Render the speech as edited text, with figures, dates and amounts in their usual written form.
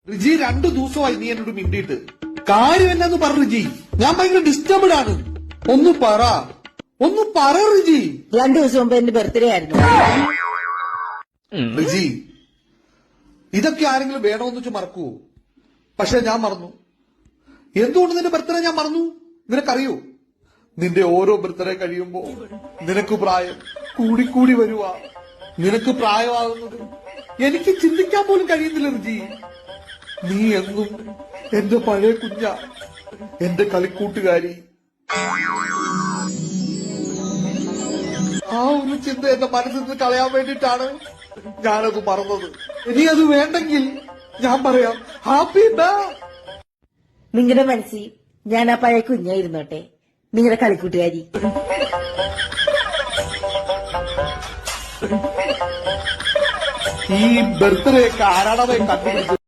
റിജി 2 ദിവസമായി നീ എന്നോട് മിണ്ടിയിട്ട് കാര്യം എന്നാന്ന് പറ റിജി. ഞാൻ ഭയങ്കര ഡിസ്റ്റർബ്ഡ് ആണ്. ഒന്ന് പറ റിജി. 2 ദിവസം മുമ്പ് എന്റെ ബർത്ത്ഡേ ആയിരുന്നു. റിജി, ഇതൊക്കെ ആരെങ്കിലും വേണമെന്ന് വെച്ച് മറക്കുവോ? പക്ഷെ ഞാൻ മറന്നു. എന്തുകൊണ്ട് നിന്റെ ബർത്ത്ഡേ ഞാൻ മറന്നു? നിനക്കറിയോ? നിന്റെ ഓരോ ബർത്ത്ഡേ കഴിയുമ്പോ നിനക്ക് പ്രായം കൂടിക്കൂടി വരുവാ. നിനക്ക് പ്രായമാകുന്നത് എനിക്ക് ചിന്തിക്കാൻ പോലും കഴിയുന്നില്ല റിജി. നീ എന്നും എന്റെ പഴയ കുഞ്ഞ, എന്റെ കളിക്കൂട്ടുകാരി. ആ ഒരു ചിന്ത എന്റെ മനസ്സിൽ നിന്ന് കളയാൻ വേണ്ടിയിട്ടാണ് ഞാനത് മറന്നത്. ഇനി അത് വേണ്ടെങ്കിൽ ഞാൻ പറയാം ഹാപ്പി ബേ. നിങ്ങളുടെ മനസ്സിൽ ഞാൻ ആ പഴയ കുഞ്ഞായിരുന്നോട്ടെ, നിങ്ങളുടെ കളിക്കൂട്ടുകാരി. ഈ ബർത്ത്ഡേ ഒക്കെ ആരാടവേ കണ്ടുപിടിച്ചത്?